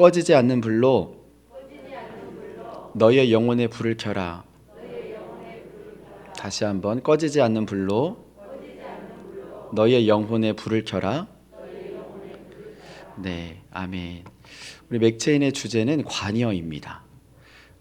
꺼지지 않는 불로 너희의 영혼의 불을 켜라. 다시 한번 꺼지지 않는 불로 너희의 영혼의 불을 켜라. 네, 아멘. 우리 맥체인의 주제는 관여입니다.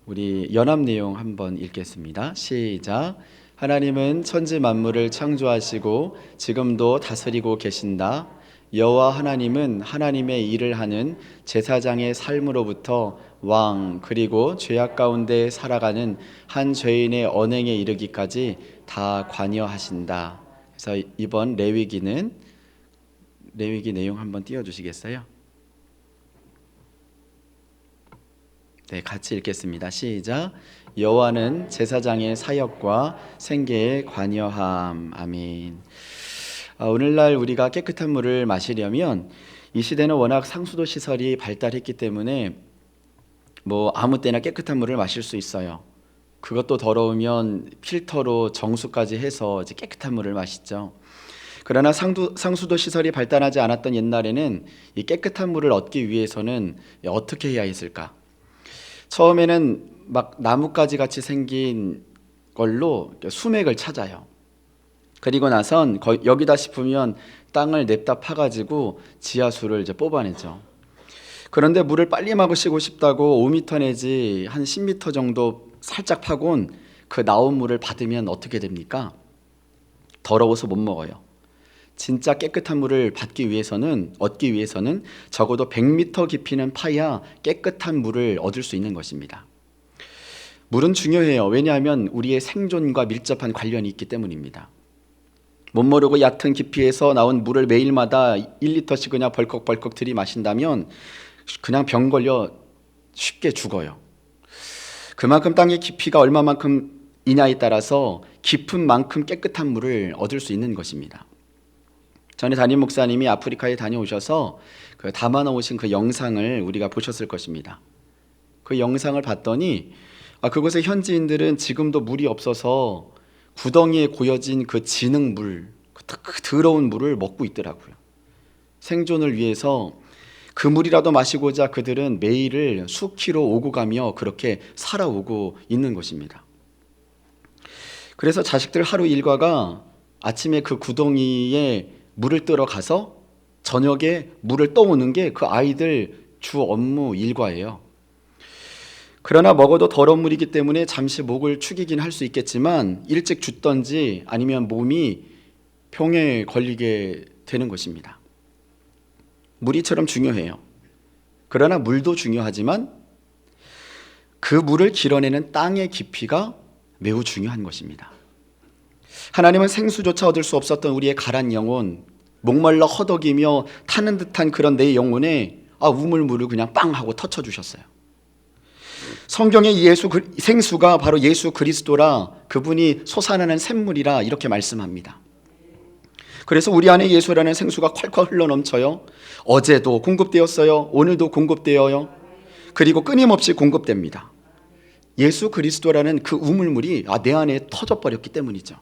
우리 연합 내용 한번 읽겠습니다. 시작. 하나님은 천지 만물을 창조하시고 지금도 다스리고 계신다. 여호와 하나님은 하나님의 일을 하는 제사장의 삶으로부터 왕 그리고 죄악 가운데 살아가는 한 죄인의 언행에 이르기까지 다 관여하신다. 그래서 이번 레위기 내용 한번 띄워주시겠어요? 네, 같이 읽겠습니다. 시작. 여호와는 제사장의 사역과 생계에 관여함. 아멘. 오늘날 우리가 깨끗한 물을 마시려면 이 시대는 워낙 상수도 시설이 발달했기 때문에 아무 때나 깨끗한 물을 마실 수 있어요. 그것도 더러우면 필터로 정수까지 해서 이제 깨끗한 물을 마시죠. 그러나 상수도 시설이 발달하지 않았던 옛날에는 이 깨끗한 물을 얻기 위해서는 어떻게 해야 했을까? 처음에는 막 나뭇가지 같이 생긴 걸로 수맥을 찾아요. 그리고 나선 여기다 싶으면 땅을 냅다 파가지고 지하수를 이제 뽑아내죠. 그런데 물을 빨리 마시고 싶다고 5m 내지 한 10m 정도 살짝 파곤 그 나온 물을 받으면 어떻게 됩니까? 더러워서 못 먹어요. 진짜 깨끗한 물을 얻기 위해서는 적어도 100m 깊이는 파야 깨끗한 물을 얻을 수 있는 것입니다. 물은 중요해요. 왜냐하면 우리의 생존과 밀접한 관련이 있기 때문입니다. 못 모르고 얕은 깊이에서 나온 물을 매일마다 1리터씩 그냥 벌컥벌컥 들이마신다면 그냥 병 걸려 쉽게 죽어요. 그만큼 땅의 깊이가 얼마만큼이냐에 따라서 깊은 만큼 깨끗한 물을 얻을 수 있는 것입니다. 전에 담임 목사님이 아프리카에 다녀오셔서 담아 놓으신 그 영상을 우리가 보셨을 것입니다. 그 영상을 봤더니 그곳의 현지인들은 지금도 물이 없어서 구덩이에 고여진 그 진흙물, 그 더러운 물을 먹고 있더라고요. 생존을 위해서 그 물이라도 마시고자 그들은 매일을 수키로 오고 가며 그렇게 살아오고 있는 것입니다. 그래서 자식들 하루 일과가 아침에 그 구덩이에 물을 뜨러 가서 저녁에 물을 떠오는 게 그 아이들 주 업무 일과예요. 그러나 먹어도 더러운 물이기 때문에 잠시 목을 축이긴 할 수 있겠지만 일찍 죽던지 아니면 몸이 병에 걸리게 되는 것입니다. 물이처럼 중요해요. 그러나 물도 중요하지만 그 물을 길어내는 땅의 깊이가 매우 중요한 것입니다. 하나님은 생수조차 얻을 수 없었던 우리의 가란 영혼, 목말라 허덕이며 타는 듯한 그런 내 영혼에 우물물을 그냥 빵 하고 터쳐주셨어요. 성경의 생수가 바로 예수 그리스도라, 그분이 솟아나는 샘물이라 이렇게 말씀합니다. 그래서 우리 안에 예수라는 생수가 콸콸 흘러넘쳐요. 어제도 공급되었어요. 오늘도 공급되어요. 그리고 끊임없이 공급됩니다. 예수 그리스도라는 그 우물물이 내 안에 터져버렸기 때문이죠.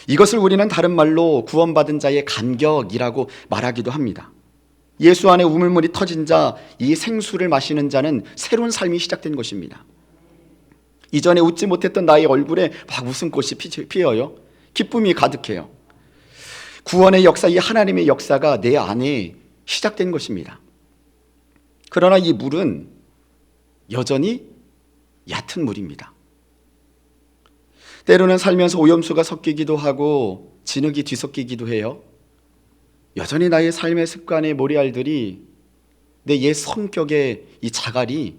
이것을 우리는 다른 말로 구원받은 자의 감격이라고 말하기도 합니다. 예수 안에 우물물이 터진 자, 이 생수를 마시는 자는 새로운 삶이 시작된 것입니다. 이전에 웃지 못했던 나의 얼굴에 막 웃음꽃이 피어요. 기쁨이 가득해요. 구원의 역사, 이 하나님의 역사가 내 안에 시작된 것입니다. 그러나 이 물은 여전히 얕은 물입니다. 때로는 살면서 오염수가 섞이기도 하고 진흙이 뒤섞이기도 해요. 여전히 나의 삶의 습관의 모래알들이 내 옛 성격의 이 자갈이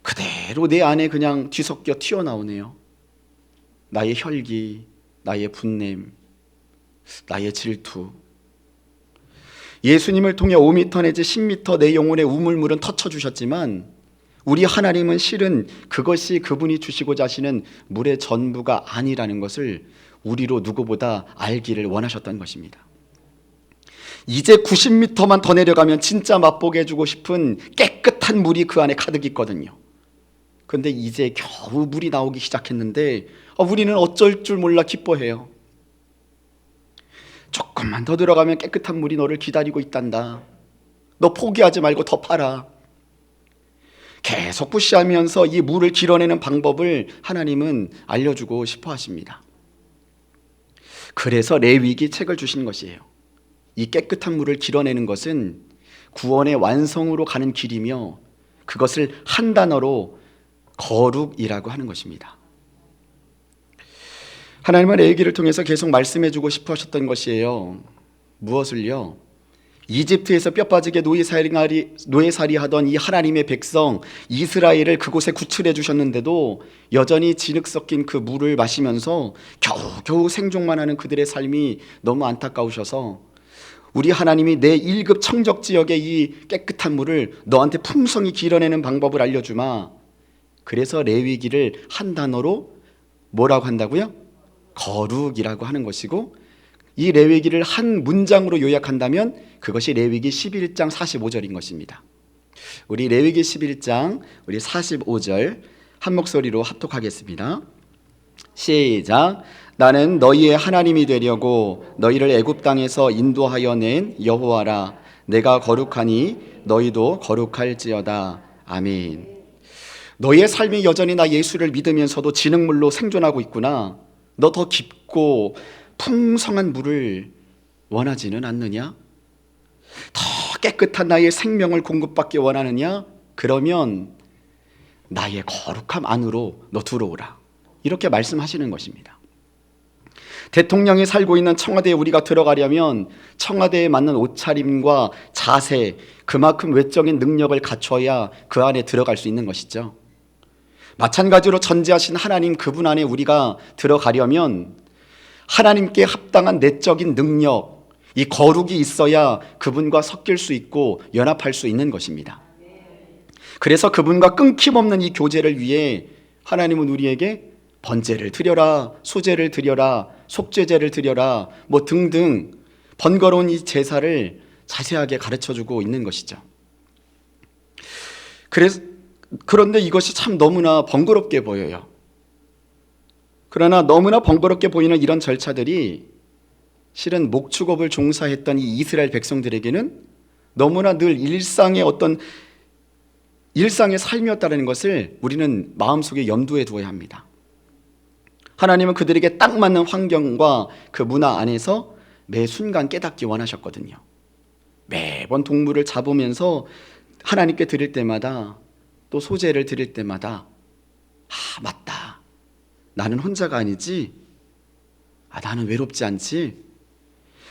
그대로 내 안에 그냥 뒤섞여 튀어나오네요. 나의 혈기, 나의 분냄, 나의 질투. 예수님을 통해 5m 내지 10m 내 영혼의 우물물은 터쳐주셨지만 우리 하나님은 실은 그것이 그분이 주시고자 하시는 물의 전부가 아니라는 것을 우리로 누구보다 알기를 원하셨던 것입니다. 이제 90m만 더 내려가면 진짜 맛보게 해주고 싶은 깨끗한 물이 그 안에 가득 있거든요. 그런데 이제 겨우 물이 나오기 시작했는데 우리는 어쩔 줄 몰라 기뻐해요. 조금만 더 들어가면 깨끗한 물이 너를 기다리고 있단다. 너 포기하지 말고 더 팔아. 계속 푸시하면서 이 물을 길어내는 방법을 하나님은 알려주고 싶어 하십니다. 그래서 레위기 책을 주신 것이에요. 이 깨끗한 물을 길어내는 것은 구원의 완성으로 가는 길이며 그것을 한 단어로 거룩이라고 하는 것입니다. 하나님은 레위기를 통해서 계속 말씀해주고 싶어 하셨던 것이에요. 무엇을요? 이집트에서 뼈 빠지게 노예살이 하던 이 하나님의 백성 이스라엘을 그곳에 구출해 주셨는데도 여전히 진흙 섞인 그 물을 마시면서 겨우겨우 생존만 하는 그들의 삶이 너무 안타까우셔서 우리 하나님이 내 1급 청적 지역의 이 깨끗한 물을 너한테 풍성히 길어내는 방법을 알려주마. 그래서 레위기를 한 단어로 뭐라고 한다고요? 거룩이라고 하는 것이고, 이 레위기를 한 문장으로 요약한다면 그것이 레위기 11장 45절인 것입니다. 우리 레위기 11장 우리 45절 한 목소리로 합독하겠습니다. 시작. 나는 너희의 하나님이 되려고 너희를 애굽 땅에서 인도하여 낸 여호와라. 내가 거룩하니 너희도 거룩할지어다. 아멘. 너희의 삶이 여전히 나 예수를 믿으면서도 진흙물로 생존하고 있구나. 너 더 깊고 풍성한 물을 원하지는 않느냐? 더 깨끗한 나의 생명을 공급받기 원하느냐? 그러면 나의 거룩함 안으로 너 들어오라. 이렇게 말씀하시는 것입니다. 대통령이 살고 있는 청와대에 우리가 들어가려면 청와대에 맞는 옷차림과 자세, 그만큼 외적인 능력을 갖춰야 그 안에 들어갈 수 있는 것이죠. 마찬가지로 전지하신 하나님 그분 안에 우리가 들어가려면 하나님께 합당한 내적인 능력, 이 거룩이 있어야 그분과 섞일 수 있고 연합할 수 있는 것입니다. 그래서 그분과 끊김없는 이 교제를 위해 하나님은 우리에게 번제를 드려라, 소제를 드려라, 속죄제를 드려라, 뭐 등등 번거로운 이 제사를 자세하게 가르쳐주고 있는 것이죠. 그런데 이것이 참 너무나 번거롭게 보여요. 그러나 너무나 번거롭게 보이는 이런 절차들이 실은 목축업을 종사했던 이 이스라엘 백성들에게는 너무나 늘 일상의 삶이었다는 것을 우리는 마음속에 염두에 두어야 합니다. 하나님은 그들에게 딱 맞는 환경과 그 문화 안에서 매 순간 깨닫기 원하셨거든요. 매번 동물을 잡으면서 하나님께 드릴 때마다 또 소제를 드릴 때마다 맞다. 나는 혼자가 아니지. 나는 외롭지 않지.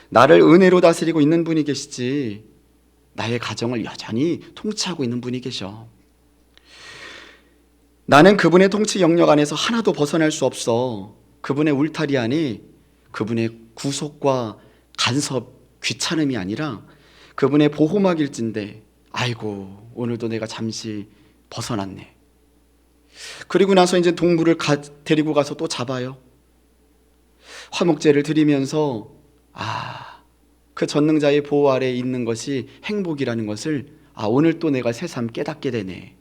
나를 은혜로 다스리고 있는 분이 계시지. 나의 가정을 여전히 통치하고 있는 분이 계셔. 나는 그분의 통치 영역 안에서 하나도 벗어날 수 없어. 그분의 울타리 안에 그분의 구속과 간섭, 귀찮음이 아니라 그분의 보호막일진데 아이고 오늘도 내가 잠시 벗어났네. 그리고 나서 이제 동물을 데리고 가서 또 잡아요. 화목제를 드리면서 그 전능자의 보호 아래에 있는 것이 행복이라는 것을 오늘 또 내가 새삼 깨닫게 되네.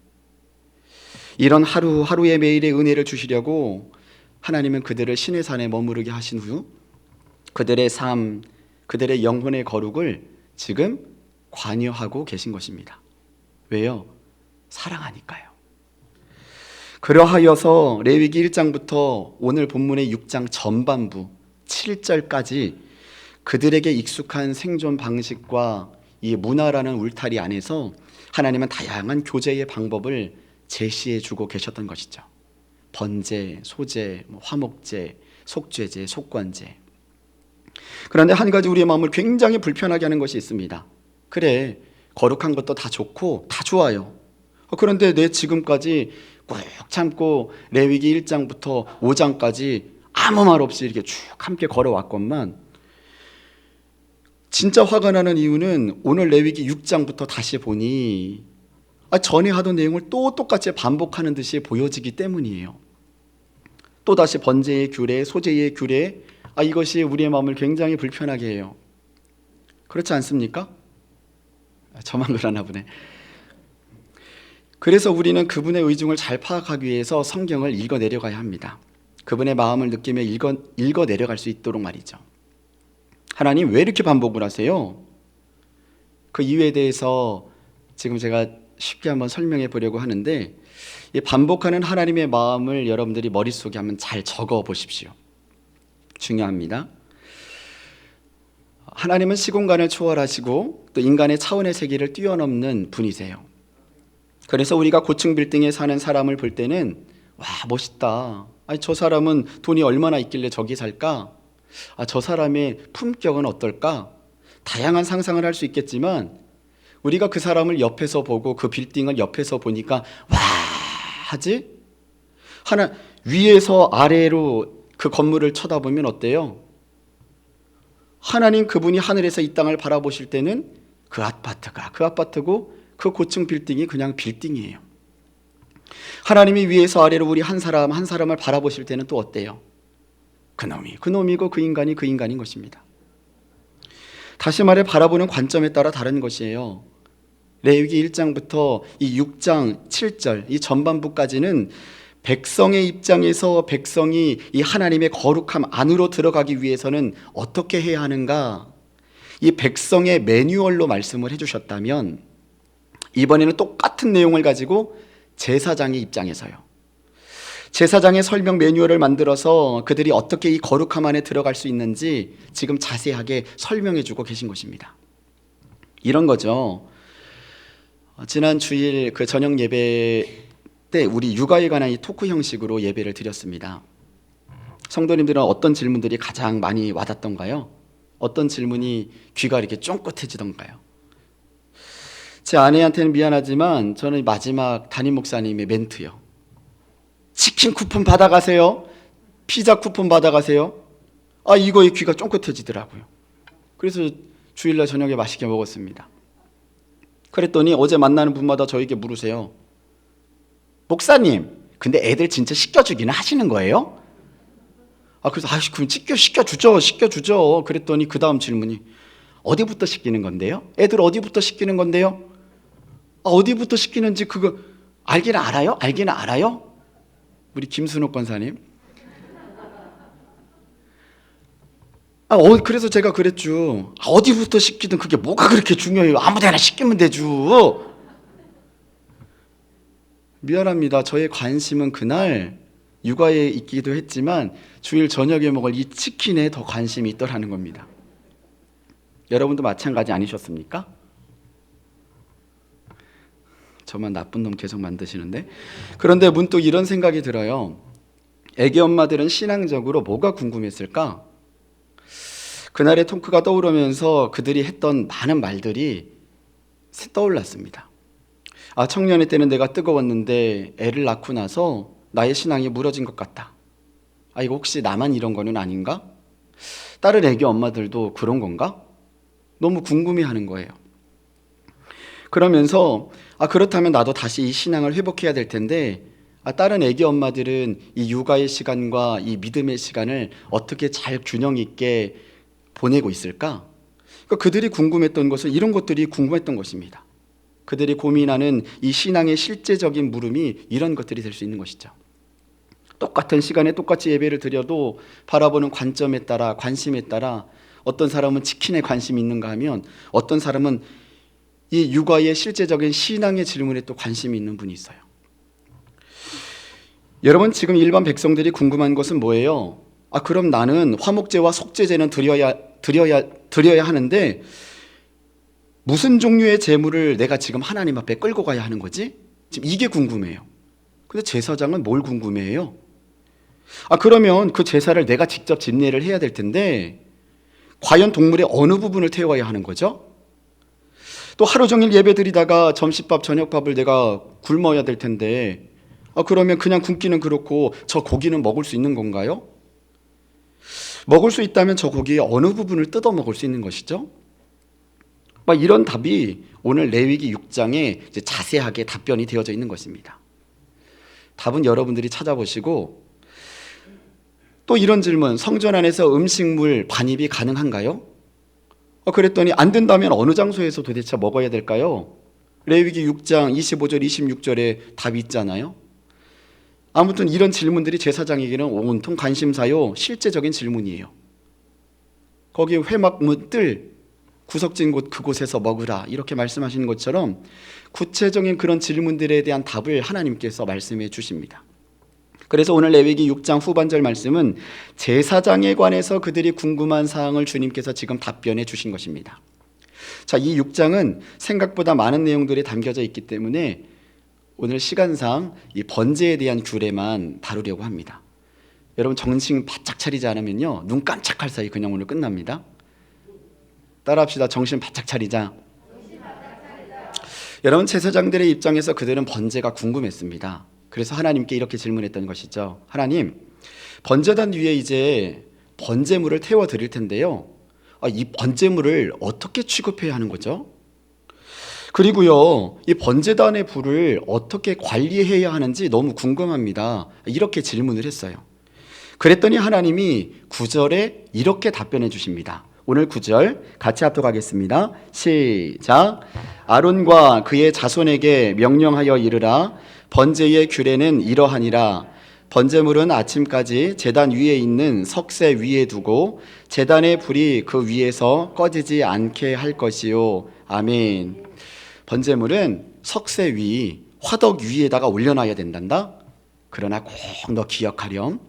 이런 하루하루의 매일의 은혜를 주시려고 하나님은 그들을 신의 산에 머무르게 하신 후 그들의 삶, 그들의 영혼의 거룩을 지금 관여하고 계신 것입니다. 왜요? 사랑하니까요. 그러하여서 레위기 1장부터 오늘 본문의 6장 전반부 7절까지 그들에게 익숙한 생존 방식과 이 문화라는 울타리 안에서 하나님은 다양한 교제의 방법을 제시해 주고 계셨던 것이죠. 번제, 소제, 화목제, 속죄제, 속관제. 그런데 한 가지 우리의 마음을 굉장히 불편하게 하는 것이 있습니다. 그래, 거룩한 것도 다 좋고 다 좋아요. 그런데 내 지금까지 꾹 참고 레위기 1장부터 5장까지 아무 말 없이 이렇게 쭉 함께 걸어왔건만 진짜 화가 나는 이유는 오늘 레위기 6장부터 다시 보니 전에 하던 내용을 또 똑같이 반복하는 듯이 보여지기 때문이에요. 또다시 번제의 규례, 소제의 규례, 이것이 우리의 마음을 굉장히 불편하게 해요. 그렇지 않습니까? 저만 그러나 보네. 그래서 우리는 그분의 의중을 잘 파악하기 위해서 성경을 읽어 내려가야 합니다. 그분의 마음을 느끼며 읽어 내려갈 수 있도록 말이죠. 하나님 왜 이렇게 반복을 하세요? 그 이유에 대해서 지금 제가 쉽게 한번 설명해 보려고 하는데, 이 반복하는 하나님의 마음을 여러분들이 머릿속에 한번 잘 적어 보십시오. 중요합니다. 하나님은 시공간을 초월하시고 또 인간의 차원의 세계를 뛰어넘는 분이세요. 그래서 우리가 고층 빌딩에 사는 사람을 볼 때는 와, 멋있다. 아니, 저 사람은 돈이 얼마나 있길래 저기 살까? 아, 저 사람의 품격은 어떨까? 다양한 상상을 할 수 있겠지만 우리가 그 사람을 옆에서 보고 그 빌딩을 옆에서 보니까 와 하지? 하나 위에서 아래로 그 건물을 쳐다보면 어때요? 하나님 그분이 하늘에서 이 땅을 바라보실 때는 그 아파트가 그 아파트고 그 고층 빌딩이 그냥 빌딩이에요. 하나님이 위에서 아래로 우리 한 사람 한 사람을 바라보실 때는 또 어때요? 그놈이고 그 인간이 그 인간인 것입니다. 다시 말해 바라보는 관점에 따라 다른 것이에요. 레위기 1장부터 이 6장 7절 이 전반부까지는 백성의 입장에서 백성이 이 하나님의 거룩함 안으로 들어가기 위해서는 어떻게 해야 하는가, 이 백성의 매뉴얼로 말씀을 해주셨다면 이번에는 똑같은 내용을 가지고 제사장의 입장에서요, 제사장의 설명 매뉴얼을 만들어서 그들이 어떻게 이 거룩함 안에 들어갈 수 있는지 지금 자세하게 설명해 주고 계신 것입니다. 이런 거죠. 지난 주일 그 저녁 예배 때 우리 육아에 관한 이 토크 형식으로 예배를 드렸습니다. 성도님들은 어떤 질문들이 가장 많이 와닿던가요? 어떤 질문이 귀가 이렇게 쫑긋해지던가요? 제 아내한테는 미안하지만 저는 마지막 담임 목사님의 멘트요. 치킨 쿠폰 받아가세요. 피자 쿠폰 받아가세요. 아, 이거에 귀가 쫑긋해지더라고요. 그래서 주일날 저녁에 맛있게 먹었습니다. 그랬더니 어제 만나는 분마다 저에게 물으세요. 목사님, 근데 애들 진짜 씻겨주기는 하시는 거예요? 아, 그래서 그럼 씻겨주죠. 그랬더니 그 다음 질문이 어디부터 씻기는 건데요? 애들 어디부터 씻기는 건데요? 아, 어디부터 씻기는지 그거 알기는 알아요? 우리 김순옥 권사님. 그래서 제가 그랬죠. 어디부터 씻기든 그게 뭐가 그렇게 중요해요? 아무데나 씻기면 되죠. 미안합니다. 저의 관심은 그날 육아에 있기도 했지만 주일 저녁에 먹을 이 치킨에 더 관심이 있더라는 겁니다. 여러분도 마찬가지 아니셨습니까? 저만 나쁜 놈 계속 만드시는데. 그런데 문득 이런 생각이 들어요. 애기 엄마들은 신앙적으로 뭐가 궁금했을까? 그날의 토크가 떠오르면서 그들이 했던 많은 말들이 떠올랐습니다. 아, 청년의 때는 내가 뜨거웠는데 애를 낳고 나서 나의 신앙이 무너진 것 같다. 아, 이거 혹시 나만 이런 거는 아닌가? 다른 애기 엄마들도 그런 건가? 너무 궁금해하는 거예요. 그러면서 그렇다면 나도 다시 이 신앙을 회복해야 될 텐데 다른 애기 엄마들은 이 육아의 시간과 이 믿음의 시간을 어떻게 잘 균형 있게 보내고 있을까? 그러니까 그들이 궁금했던 것은 이런 것들이 궁금했던 것입니다. 그들이 고민하는 이 신앙의 실제적인 물음이 이런 것들이 될 수 있는 것이죠. 똑같은 시간에 똑같이 예배를 드려도 바라보는 관점에 따라 관심에 따라 어떤 사람은 치킨에 관심이 있는가 하면 어떤 사람은 이 육아의 실제적인 신앙의 질문에 또 관심이 있는 분이 있어요. 여러분, 지금 일반 백성들이 궁금한 것은 뭐예요? 그럼 나는 화목제와 속죄제는 드려야 하는데 무슨 종류의 제물을 내가 지금 하나님 앞에 끌고 가야 하는 거지? 지금 이게 궁금해요. 근데 제사장은 뭘 궁금해해요? 그러면 그 제사를 내가 직접 집례를 해야 될 텐데 과연 동물의 어느 부분을 태워야 하는 거죠? 또 하루 종일 예배 드리다가 점심밥, 저녁밥을 내가 굶어야 될 텐데 그러면 그냥 굶기는 그렇고 저 고기는 먹을 수 있는 건가요? 먹을 수 있다면 저 고기의 어느 부분을 뜯어 먹을 수 있는 것이죠? 이런 답이 오늘 레위기 6장에 이제 자세하게 답변이 되어져 있는 것입니다. 답은 여러분들이 찾아보시고, 또 이런 질문, 성전 안에서 음식물 반입이 가능한가요? 그랬더니 안 된다면 어느 장소에서 도대체 먹어야 될까요? 레위기 6장 25절 26절에 답이 있잖아요. 아무튼 이런 질문들이 제사장에게는 온통 관심사요 실제적인 질문이에요. 거기 회막문 뜰 구석진 곳 그곳에서 먹으라 이렇게 말씀하시는 것처럼 구체적인 그런 질문들에 대한 답을 하나님께서 말씀해 주십니다. 그래서 오늘 레위기 6장 후반절 말씀은 제사장에 관해서 그들이 궁금한 사항을 주님께서 지금 답변해 주신 것입니다. 자, 이 6장은 생각보다 많은 내용들이 담겨져 있기 때문에 오늘 시간상 이 번제에 대한 규례만 다루려고 합니다. 여러분 정신 바짝 차리지 않으면요 눈 깜짝할 사이 그냥 오늘 끝납니다. 따라합시다. 정신 바짝 차리자. 여러분 제사장들의 입장에서 그들은 번제가 궁금했습니다. 그래서 하나님께 이렇게 질문했던 것이죠. 하나님, 번제단 위에 이제 번제물을 태워 드릴 텐데요, 이 번제물을 어떻게 취급해야 하는 거죠? 그리고요, 이 번제단의 불을 어떻게 관리해야 하는지 너무 궁금합니다. 이렇게 질문을 했어요. 그랬더니 하나님이 9절에 이렇게 답변해 주십니다. 오늘 9절 같이 합독하겠습니다. 시작. 아론과 그의 자손에게 명령하여 이르라. 번제의 규례는 이러하니라. 번제물은 아침까지 제단 위에 있는 석쇠 위에 두고 제단의 불이 그 위에서 꺼지지 않게 할 것이요. 아멘. 번제물은 석쇠 위, 화덕 위에다가 올려놔야 된단다. 그러나 꼭 너 기억하렴.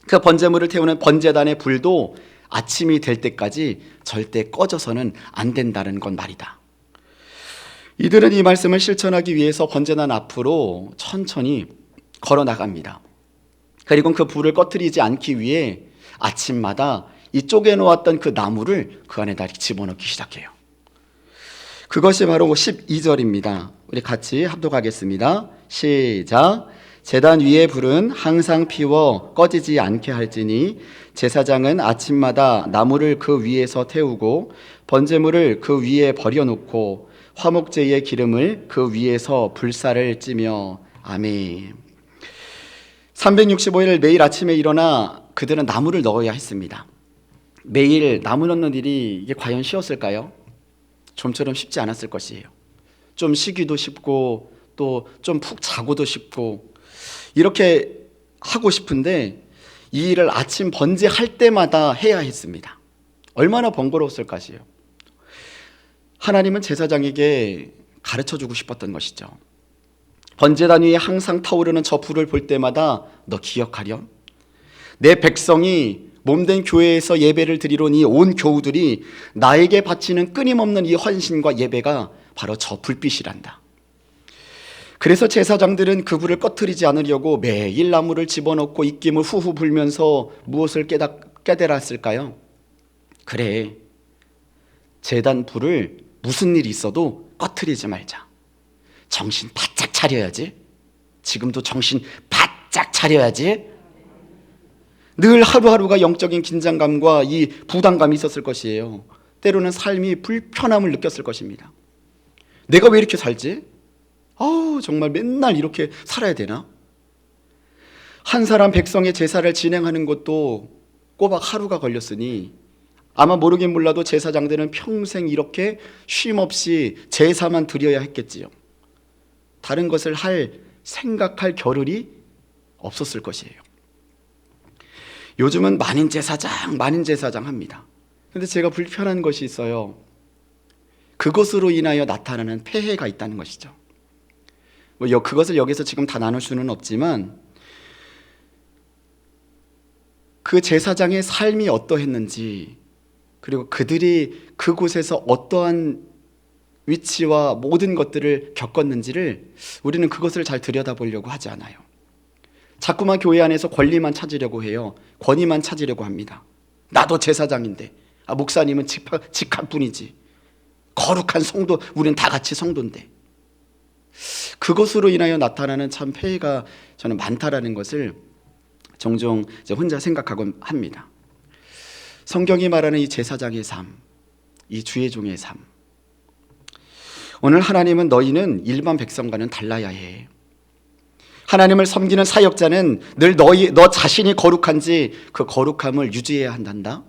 그 번제물을 태우는 번제단의 불도 아침이 될 때까지 절대 꺼져서는 안 된다는 건 말이다. 이들은 이 말씀을 실천하기 위해서 번제단 앞으로 천천히 걸어 나갑니다. 그리고 그 불을 꺼뜨리지 않기 위해 아침마다 이 쪼개 놓았던 그 나무를 그 안에다 집어넣기 시작해요. 그것이 바로 12절입니다. 우리 같이 합독하겠습니다. 시작. 제단 위의 불은 항상 피워 꺼지지 않게 할지니 제사장은 아침마다 나무를 그 위에서 태우고 번제물을 그 위에 버려놓고 화목제의 기름을 그 위에서 불사를 찌며. 아멘. 365일 매일 아침에 일어나 그들은 나무를 넣어야 했습니다. 매일 나무 넣는 일이 이게 과연 쉬웠을까요? 좀처럼 쉽지 않았을 것이에요. 좀 쉬기도 쉽고 또 좀 푹 자고도 쉽고 이렇게 하고 싶은데 이 일을 아침 번제할 때마다 해야 했습니다. 얼마나 번거로웠을 것이에요. 하나님은 제사장에게 가르쳐주고 싶었던 것이죠. 번제단 위에 항상 타오르는 저 불을 볼 때마다 너 기억하렴. 내 백성이 몸된 교회에서 예배를 드리러 온 이 온 교우들이 나에게 바치는 끊임없는 이 헌신과 예배가 바로 저 불빛이란다. 그래서 제사장들은 그 불을 꺼트리지 않으려고 매일 나무를 집어넣고 입김을 후후 불면서 무엇을 깨달았을까요? 그래, 제단 불을 무슨 일이 있어도 꺼트리지 말자. 정신 바짝 차려야지. 지금도 정신 바짝 차려야지. 늘 하루하루가 영적인 긴장감과 이 부담감이 있었을 것이에요. 때로는 삶이 불편함을 느꼈을 것입니다. 내가 왜 이렇게 살지? 정말 맨날 이렇게 살아야 되나? 한 사람 백성의 제사를 진행하는 것도 꼬박 하루가 걸렸으니 아마 모르긴 몰라도 제사장들은 평생 이렇게 쉼없이 제사만 드려야 했겠지요. 다른 것을 생각할 겨를이 없었을 것이에요. 요즘은 만인 제사장 합니다. 근데 제가 불편한 것이 있어요. 그것으로 인하여 나타나는 폐해가 있다는 것이죠. 그것을 여기서 지금 다 나눌 수는 없지만 그 제사장의 삶이 어떠했는지, 그리고 그들이 그곳에서 어떠한 위치와 모든 것들을 겪었는지를 우리는 그것을 잘 들여다보려고 하지 않아요. 자꾸만 교회 안에서 권리만 찾으려고 해요. 권위만 찾으려고 합니다. 나도 제사장인데, 목사님은 직함뿐이지. 거룩한 성도, 우리는 다 같이 성도인데. 그것으로 인하여 나타나는 참 폐해가 저는 많다라는 것을 종종 혼자 생각하곤 합니다. 성경이 말하는 이 제사장의 삶, 이 주의 종의 삶, 오늘 하나님은 너희는 일반 백성과는 달라야 해. 하나님을 섬기는 사역자는 늘 너 자신이 거룩한지 그 거룩함을 유지해야 한단다.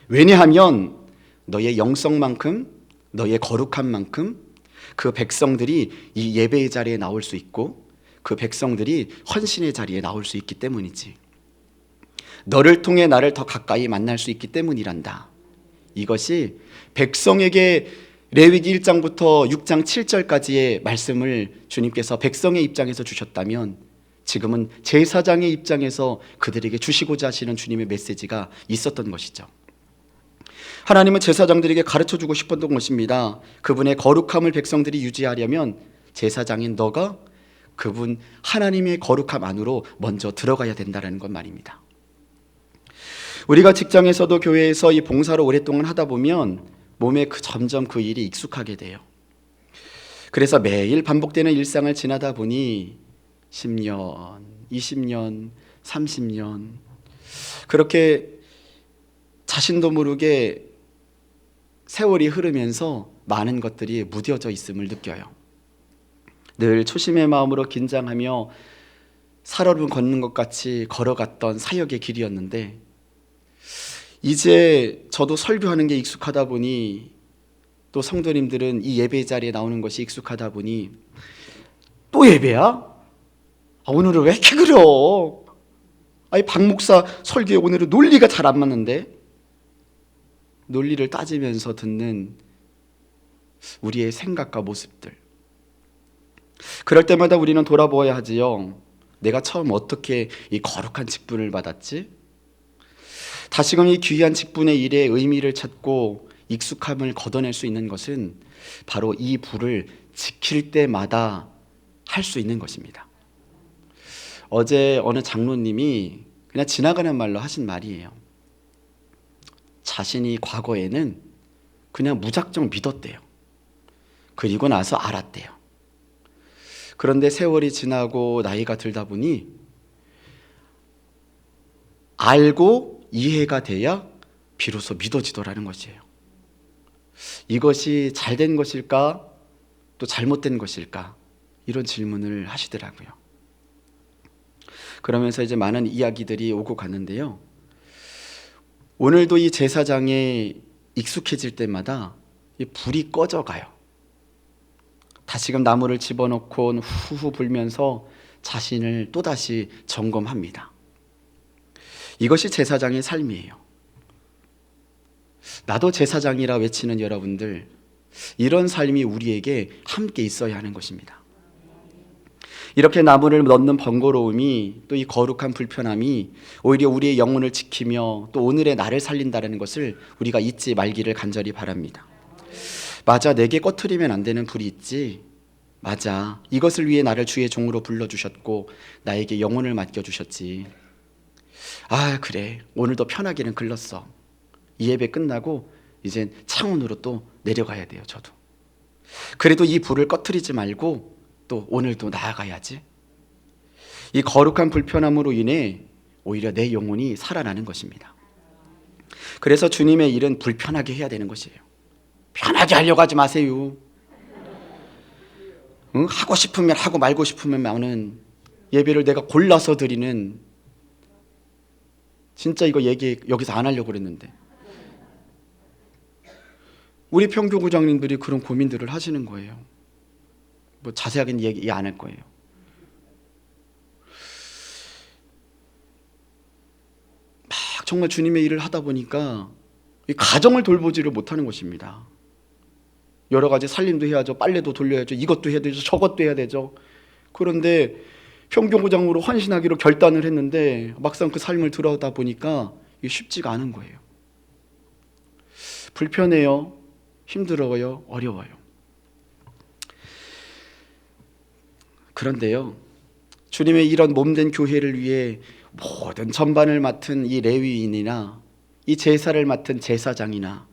왜냐하면 너의 영성만큼, 너의 거룩함만큼 그 백성들이 이 예배의 자리에 나올 수 있고 그 백성들이 헌신의 자리에 나올 수 있기 때문이지. 너를 통해 나를 더 가까이 만날 수 있기 때문이란다. 이것이 백성에게 레위기 1장부터 6장 7절까지의 말씀을 주님께서 백성의 입장에서 주셨다면 지금은 제사장의 입장에서 그들에게 주시고자 하시는 주님의 메시지가 있었던 것이죠. 하나님은 제사장들에게 가르쳐주고 싶었던 것입니다. 그분의 거룩함을 백성들이 유지하려면 제사장인 너가 그분 하나님의 거룩함 안으로 먼저 들어가야 된다는 것 말입니다. 우리가 직장에서도 교회에서 이 봉사를 오랫동안 하다 보면 몸에 점점 그 일이 익숙하게 돼요. 그래서 매일 반복되는 일상을 지나다 보니 10년, 20년, 30년 그렇게 자신도 모르게 세월이 흐르면서 많은 것들이 무뎌져 있음을 느껴요. 늘 초심의 마음으로 긴장하며 살얼음 걷는 것 같이 걸어갔던 사역의 길이었는데 이제 저도 설교하는 게 익숙하다 보니 또 성도님들은 이 예배 자리에 나오는 것이 익숙하다 보니 또 예배야? 오늘은 왜 이렇게 그려? 아니 박 목사 설교에 오늘은 논리가 잘 안 맞는데 논리를 따지면서 듣는 우리의 생각과 모습들 그럴 때마다 우리는 돌아보아야 하지요. 내가 처음 어떻게 이 거룩한 직분을 받았지? 다시금 이 귀한 직분의 일에 의미를 찾고 익숙함을 걷어낼 수 있는 것은 바로 이 불을 지킬 때마다 할 수 있는 것입니다. 어제 어느 장로님이 그냥 지나가는 말로 하신 말이에요. 자신이 과거에는 그냥 무작정 믿었대요. 그리고 나서 알았대요. 그런데 세월이 지나고 나이가 들다 보니 알고 이해가 돼야 비로소 믿어지더라는 것이에요. 이것이 잘된 것일까? 또 잘못된 것일까? 이런 질문을 하시더라고요. 그러면서 이제 많은 이야기들이 오고 가는데요. 오늘도 이 제사장에 익숙해질 때마다 이 불이 꺼져가요. 다시금 나무를 집어넣고 후후 불면서 자신을 또다시 점검합니다. 이것이 제사장의 삶이에요. 나도 제사장이라 외치는 여러분들, 이런 삶이 우리에게 함께 있어야 하는 것입니다. 이렇게 나무를 넣는 번거로움이 또 이 거룩한 불편함이 오히려 우리의 영혼을 지키며 또 오늘의 나를 살린다는 것을 우리가 잊지 말기를 간절히 바랍니다. 맞아, 내게 꺼트리면 안 되는 불이 있지. 맞아, 이것을 위해 나를 주의 종으로 불러주셨고 나에게 영혼을 맡겨주셨지. 아 그래, 오늘도 편하게는 글렀어. 이 예배 끝나고 이젠 창원으로 또 내려가야 돼요. 저도 그래도 이 불을 꺼트리지 말고 또 오늘도 나아가야지. 이 거룩한 불편함으로 인해 오히려 내 영혼이 살아나는 것입니다. 그래서 주님의 일은 불편하게 해야 되는 것이에요. 편하게 하려고 하지 마세요. 하고 싶으면 하고 말고 싶으면 마는 예배를 내가 골라서 드리는, 진짜 이거 얘기 여기서 안 하려고 그랬는데 우리 평교구장님들이 그런 고민들을 하시는 거예요. 뭐 자세하게는 얘기 안 할 거예요. 막 정말 주님의 일을 하다 보니까 이 가정을 돌보지를 못하는 것입니다. 여러 가지 살림도 해야죠. 빨래도 돌려야죠. 이것도 해야 되죠. 저것도 해야 되죠. 그런데 평교구장으로 헌신하기로 결단을 했는데 막상 그 삶을 들여다 보니까 이게 쉽지가 않은 거예요. 불편해요. 힘들어요. 어려워요. 그런데요, 주님의 이런 몸된 교회를 위해 모든 전반을 맡은 이 레위인이나 이 제사를 맡은 제사장이나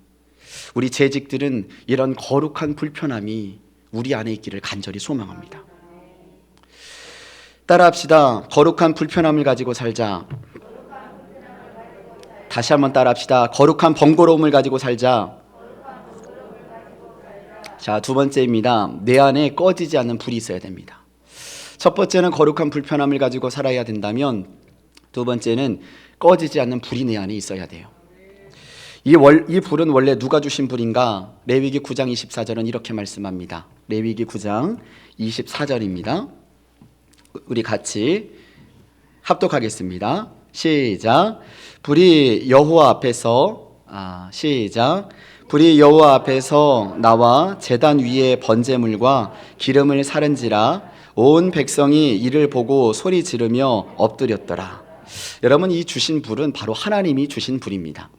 우리 재직들은 이런 거룩한 불편함이 우리 안에 있기를 간절히 소망합니다. 따라합시다. 거룩한 불편함을 가지고 살자. 다시 한번 따라합시다. 거룩한 번거로움을 가지고 살자. 자, 두 번째입니다. 내 안에 꺼지지 않는 불이 있어야 됩니다. 첫 번째는 거룩한 불편함을 가지고 살아야 된다면 두 번째는 꺼지지 않는 불이 내 안에 있어야 돼요. 이 불은 원래 누가 주신 불인가? 레위기 9장 24절은 이렇게 말씀합니다. 레위기 9장 24절입니다. 우리 같이 합독하겠습니다. 시작. 불이 여호와 앞에서 시작. 불이 여호와 앞에서 나와 제단 위에 번제물과 기름을 사른지라 온 백성이 이를 보고 소리 지르며 엎드렸더라. 여러분, 이 주신 불은 바로 하나님이 주신 불입니다.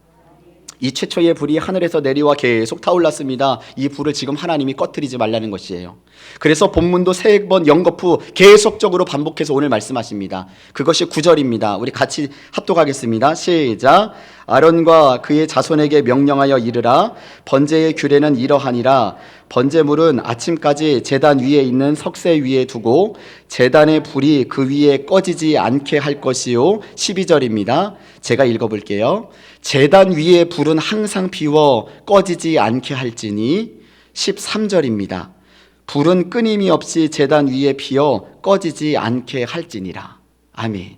이 최초의 불이 하늘에서 내려와 계속 타올랐습니다. 이 불을 지금 하나님이 꺼뜨리지 말라는 것이에요. 그래서 본문도 3번 연거푸 계속적으로 반복해서 오늘 말씀하십니다. 그것이 9절입니다. 우리 같이 합독하겠습니다. 시작. 아론과 그의 자손에게 명령하여 이르라. 번제의 규례는 이러하니라. 번제물은 아침까지 제단 위에 있는 석쇠 위에 두고 제단의 불이 그 위에 꺼지지 않게 할 것이요. 12절입니다. 제가 읽어볼게요. 제단 위에 불은 항상 피워 꺼지지 않게 할지니. 13절입니다. 불은 끊임이 없이 제단 위에 피어 꺼지지 않게 할지니라. 아멘.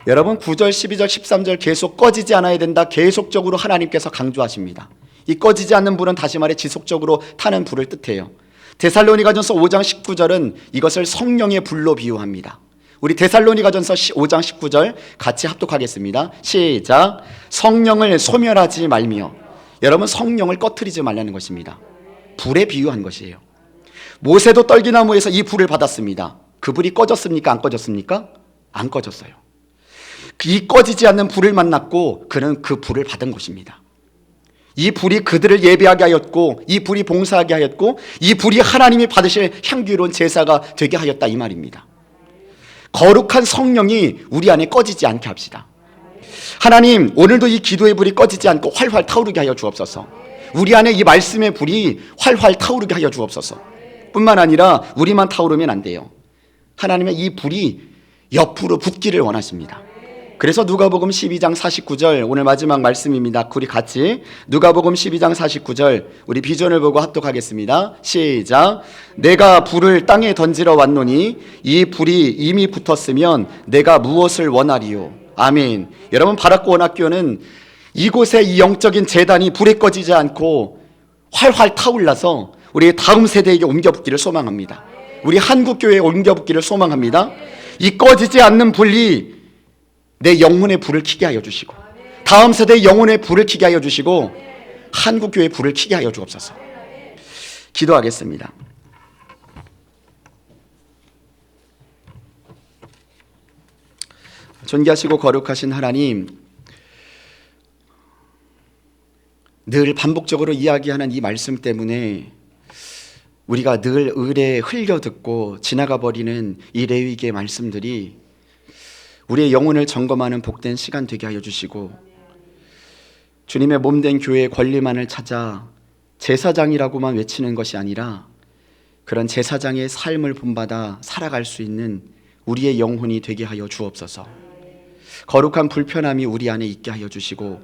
여러분, 9절, 12절, 13절 계속 꺼지지 않아야 된다. 계속적으로 하나님께서 강조하십니다. 이 꺼지지 않는 불은 다시 말해 지속적으로 타는 불을 뜻해요. 데살로니가전서 5장 19절은 이것을 성령의 불로 비유합니다. 우리 데살로니가전서 5장 19절 같이 합독하겠습니다. 시작. 성령을 소멸하지 말며. 여러분, 성령을 꺼트리지 말라는 것입니다. 불에 비유한 것이에요. 모세도 떨기나무에서 이 불을 받았습니다. 그 불이 꺼졌습니까? 안 꺼졌습니까? 안 꺼졌어요. 이 꺼지지 않는 불을 만났고 그는 그 불을 받은 것입니다. 이 불이 그들을 예배하게 하였고, 이 불이 봉사하게 하였고, 이 불이 하나님이 받으실 향기로운 제사가 되게 하였다, 이 말입니다. 거룩한 성령이 우리 안에 꺼지지 않게 합시다. 하나님, 오늘도 이 기도의 불이 꺼지지 않고 활활 타오르게 하여 주옵소서. 우리 안에 이 말씀의 불이 활활 타오르게 하여 주옵소서. 뿐만 아니라 우리만 타오르면 안 돼요. 하나님의 이 불이 옆으로 붙기를 원하십니다. 그래서 누가복음 12장 49절 오늘 마지막 말씀입니다. 우리 같이 누가복음 12장 49절 우리 비전을 보고 합독하겠습니다. 시작. 내가 불을 땅에 던지러 왔노니 이 불이 이미 붙었으면 내가 무엇을 원하리요. 아멘. 여러분, 바라크 원학교는 이곳에 이 영적인 재단이 불에 꺼지지 않고 활활 타올라서 우리 다음 세대에게 옮겨붙기를 소망합니다. 우리 한국교회에 옮겨붙기를 소망합니다. 이 꺼지지 않는 불이 내 영혼의 불을 켜게 하여 주시고, 다음 세대의 영혼의 불을 켜게 하여 주시고, 한국교회의 불을 켜게 하여 주옵소서. 기도하겠습니다. 존귀하시고 거룩하신 하나님, 늘 반복적으로 이야기하는 이 말씀 때문에 우리가 늘 의례에 흘려 듣고 지나가 버리는 이 레위기의 말씀들이 우리의 영혼을 점검하는 복된 시간 되게 하여 주시고, 주님의 몸된 교회의 권리만을 찾아 제사장이라고만 외치는 것이 아니라 그런 제사장의 삶을 본받아 살아갈 수 있는 우리의 영혼이 되게 하여 주옵소서. 거룩한 불편함이 우리 안에 있게 하여 주시고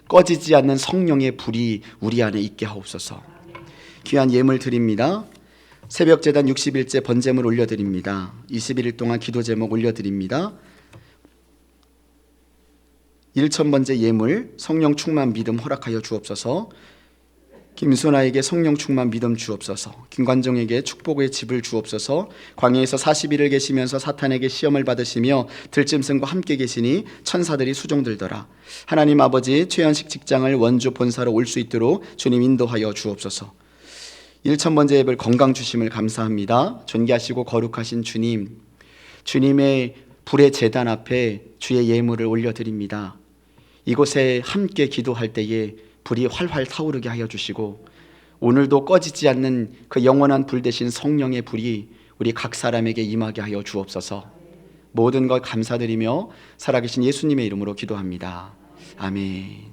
꺼지지 않는 성령의 불이 우리 안에 있게 하옵소서. 귀한 예물 드립니다. 새벽제단 60일째 번제물 올려드립니다. 21일 동안 기도 제목 올려드립니다. 1000번째 예물 성령 충만 믿음 허락하여 주옵소서. 김순아에게 성령 충만 믿음 주옵소서. 김관정에게 축복의 집을 주옵소서. 광야에서 40일을 계시면서 사탄에게 시험을 받으시며 들짐승과 함께 계시니 천사들이 수종들더라. 하나님 아버지, 최연식 직장을 원주 본사로 올 수 있도록 주님 인도하여 주옵소서. 1000번째 예배를 건강 주심을 감사합니다. 존귀하시고 거룩하신 주님, 주님의 불의 제단 앞에 주의 예물을 올려드립니다. 이곳에 함께 기도할 때에 불이 활활 타오르게 하여 주시고, 오늘도 꺼지지 않는 그 영원한 불 대신 성령의 불이 우리 각 사람에게 임하게 하여 주옵소서. 모든 것 감사드리며 살아계신 예수님의 이름으로 기도합니다. 아멘.